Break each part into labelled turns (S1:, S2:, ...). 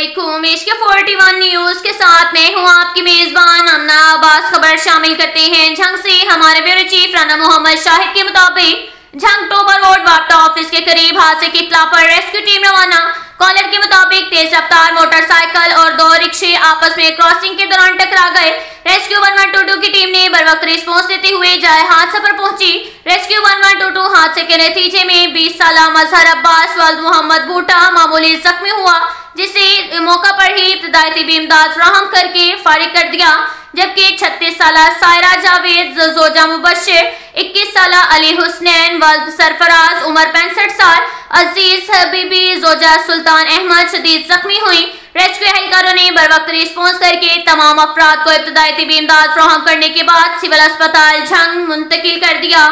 S1: अस्सलामुअलैकुम। इश्क 41 न्यूज के साथ मैं हूं आपकी मेजबान अमना अब्बास। खबर शामिल करते हैं झंग से। हमारे ब्यूरो चीफ राना मोहम्मद शाहिद के मुताबिक झंग टोबर रोड वापटा ऑफिस के करीब हादसे की इत्तला पर रेस्क्यू टीम रवाना। कॉलर के मुताबिक तेज रफ्तार मोटरसाइकिल और दो रिक्शे आपस में क्रॉसिंग के दौरान टकरा गए। रेस्क्यू 1122 की टीम ने बर वक्त रिस्पॉन्स देते हुए जाए हादसे पर पहुंची। रेस्क्यू 1122 हादसे के नतीजे में 20 साल मजहर अब्बास वल्द मोहम्मद भूटा मामूली जख्मी हुआ, जिसे मौका पर ही इब्तदाई तिब्बी इमदाद फराहम करके फारिग कर दिया, जबकि 36 साल सायरा जावेद जोजा मुबश्शिर, 21 साल अली हुसनैन वल्द सरफराज उमर 65 साल, अजीज हबीबी जोजा सुल्तान अहमद शदीद जख्मी हुई। रेस्क्यू एहलकारों ने बर वक्त रिस्पॉन्स करके तमाम अफराद को इब्तदाई तिब्बी इमदाद फराहम करने के बाद सिविल अस्पताल झंग मुंतकिल कर दिया।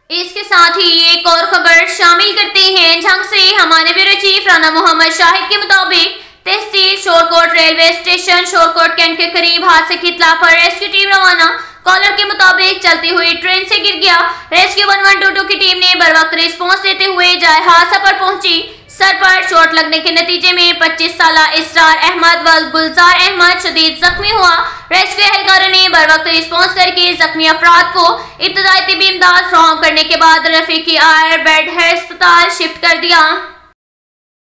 S1: इसके साथ ही एक और खबर शामिल करते हैं झंग से। हमारे ब्यूरो चीफ राना मोहम्मद शाहिद के मुताबिक तहसील Shorkot railway station Shorkot cantt के करीब हादसे की इत्तला पर रेस्क्यू टीम रवाना। कॉलर के मुताबिक चलती हुई ट्रेन से गिर गया। रेस्क्यू 1122 की टीम ने बर वक्त रिस्पॉन्स देते हुए जाए हादसा पर पहुंची। सर पर चोट लगने के नतीजे में 25 साल इसरार अहमद व गुलजार अहमद शदीद जख्मी हुआ। रेस्क्यू एहलकारों ने बर वक्त रिस्पॉन्स करके जख्मी अफराद को इब्तदाई तिब्बी इमदाद फराहम करने के बाद रफीकी आयर बेड अस्पताल शिफ्ट कर दिया।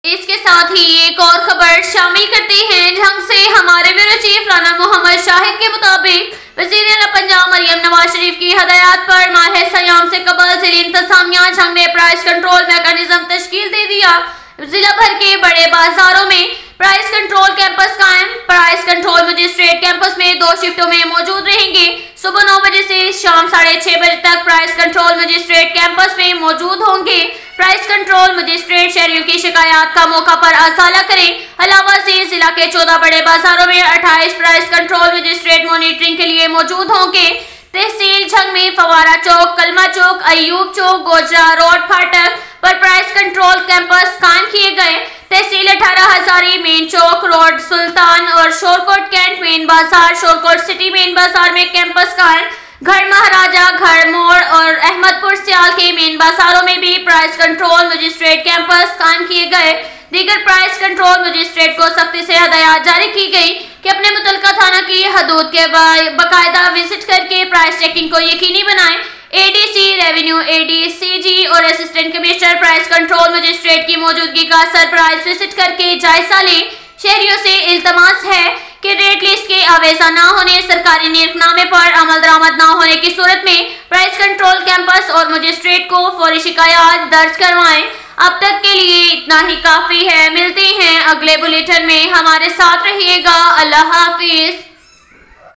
S1: इसके साथ ही एक और खबर शामिल करते हैं झंग से। हमारे ब्यूरो चीफ राना मोहम्मद शाहिद के मुताबिक वज़ीर आला पंजाब मरियम नवाज शरीफ की हदायत पर माह सयाम से कबल जिला इंतजामिया झंग ने प्राइस कंट्रोल मैकेनिज्म तश्कील दे दिया। जिला भर के बड़े बाजारों में प्राइस कंट्रोल कैंपस कायम। प्राइस कंट्रोल मजिस्ट्रेट कैंपस में 2 शिफ्टों में मौजूद रहेंगे। सुबह 9 बजे से शाम 6:30 बजे तक प्राइस कंट्रोल मजिस्ट्रेट कैंपस में मौजूद होंगे। प्राइस कंट्रोल मजिस्ट्रेट शहरियों की शिकायत का मौका पर असाला करें। अलावा से जिला के 14 बड़े बाजारों में 28 प्राइस कंट्रोल मजिस्ट्रेट मॉनिटरिंग के लिए मौजूद होंगे। तहसील झंग में फवारा चौक, कलमा चौक, अयूब चौक, गोजरा रोड फाटक पर प्राइस कंट्रोल कैंपस कायम किए गए। तहसील 18 हजारी मेन चौक रोड सुल्तान और शोरकोट कैंट मेन बाजार शोरकोट सिटी मेन बाजार में कैंपस कायम। घर महाराजा, घर मोड़ और अहमदपुर सियाल के मेन बाजारों में भी प्राइस कंट्रोल मजिस्ट्रेट कैंपस कायम किए गए। दीगर प्राइस कंट्रोल मजिस्ट्रेट को सख्ती से हदायत जारी की गई कि अपने मुतल्लिका थाना की हदूद के बाकायदा विजिट करके प्राइस चेकिंग को यकीनी बनाएं। एडीसी रेवेन्यू, एडीसीजी और assistant commissioner price control magistrate की मौजूदगी का सरप्राइज विजिट करके जायजा लें। शहरियों से इल्तमास है कि रेट लिस्ट के आवेजा न होने, सरकारी नीरनामे पर अमल दरामद न होने की सूरत में प्राइस कंट्रोल कैंपस और मजिस्ट्रेट को फौरी शिकायत दर्ज करवाएं। अब तक के लिए इतना ही काफी है। मिलते हैं अगले बुलेटिन में, हमारे साथ रहिएगा। अल्लाह हाफिज।